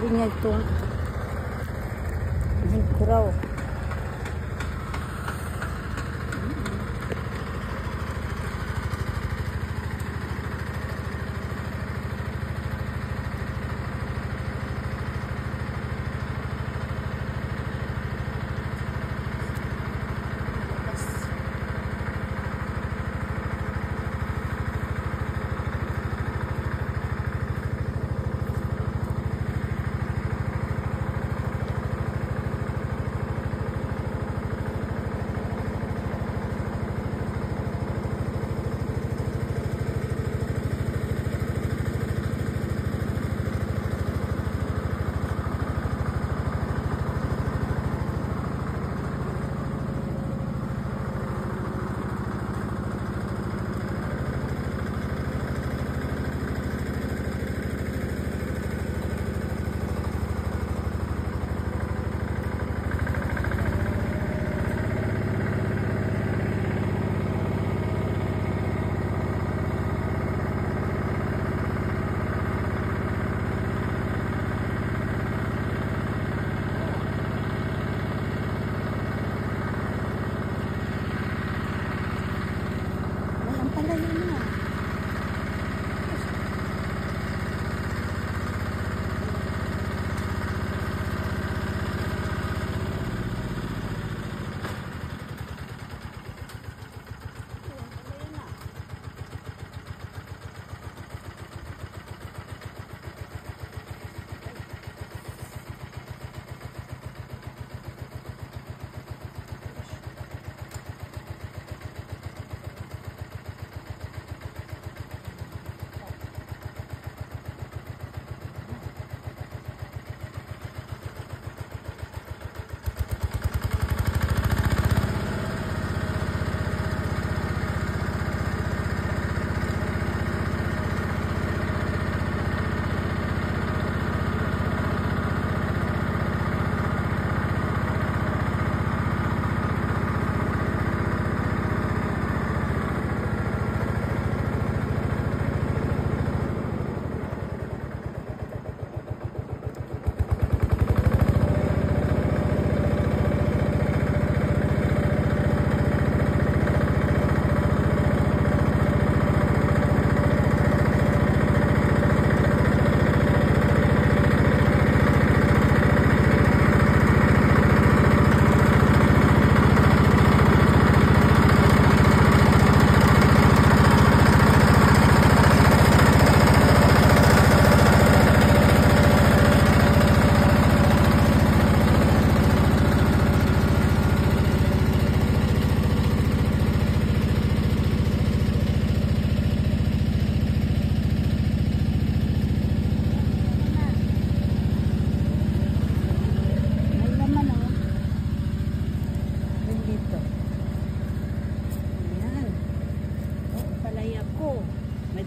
niya itong hingkuraw.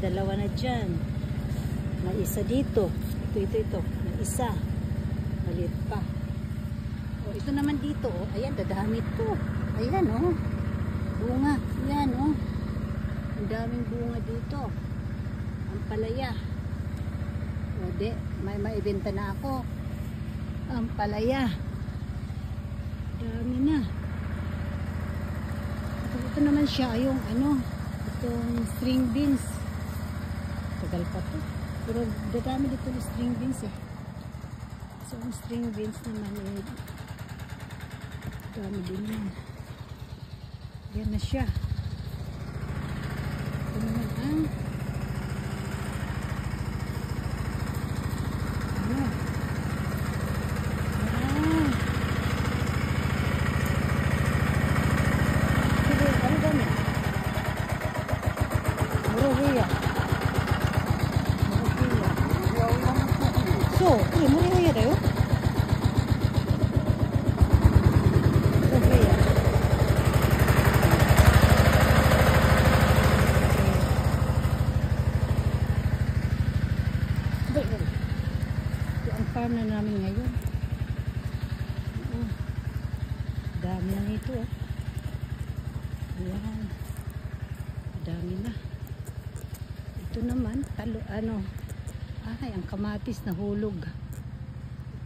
Dalawa na dyan. May isa dito. Ito. May isa. Maliit pa. O, ito naman dito. O, ayan, dadami ito. Ayan, o. Bunga. Ayan, o. Ang daming bunga dito. Ang palaya. O, de. May maibenta na ako. Ang palaya. Dami na. Ito naman siya. Yung, itong string beans. Tagal pa to. Pero dadami dito yung string beans eh. So, ang string beans naman eh, dami din yan. Yan na siya. Ito naman ang farm na namin ngayon. Dami na nito. Ayan. Dami na. Ito naman, ang kamatis na hulog.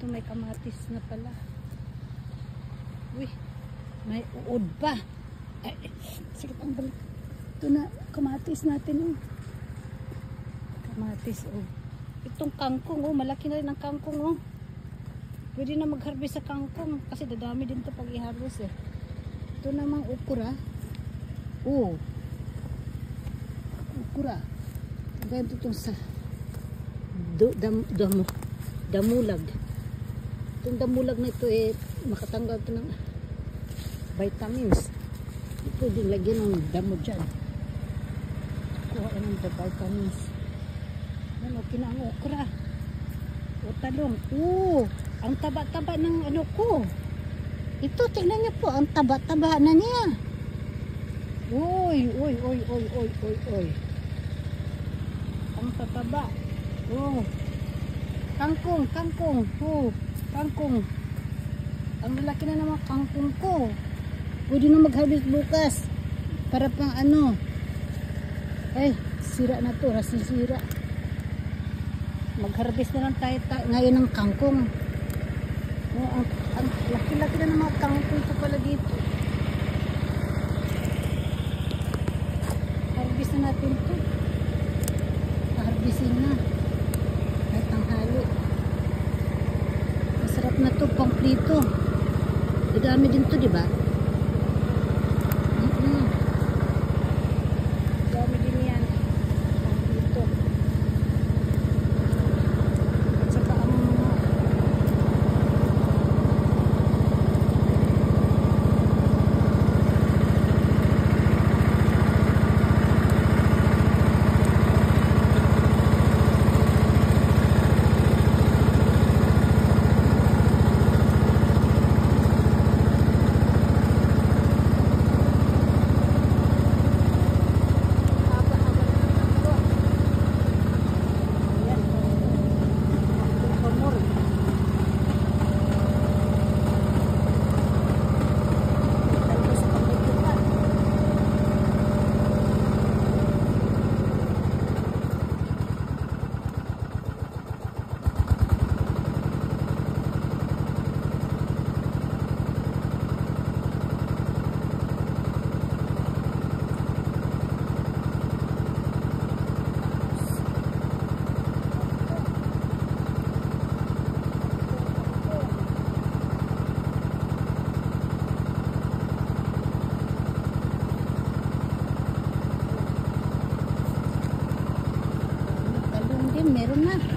Ito may kamatis na pala. Uy, may uod pa. Ay, sakit ang balik. Ito na, kamatis natin oh. Kamatis oh. Itong kangkong oh, malaki na rin ang kangkong oh. Pwede na mag-harvest sa kangkong kasi dadami din to pag i-harvest eh. Ito namang ukura. Oh. Ukura. Ganito itong sa damulag. Itong damulag na ito eh, makatanggal ito ng vitamins. Pwede lagyan ng damo dyan. Kuha ng vitamins. Ano, kina ang okra. O talong. Ang taba-taba ng ano ko. Ito, tingnan niyo po. Ang taba-taba na niya. Uy. Ang tataba. Kangkong. Kangkong. Ang lalaki na naman kangkong ko. Pwede na mag-harvest bukas. Para pang ano. Ay, sira na to. Rasin sira. Mag-harvest na lang tayo ngayon ng kangkong. Ang laki-laki na ng mga kangkong ko pala dito. Harvest na natin to. Harvestin na. Ay, tanghali. Masarap na to, pang-prito. Dami din to, di ba? Dami din yan. Pang-prito. At saka ang mga meron na.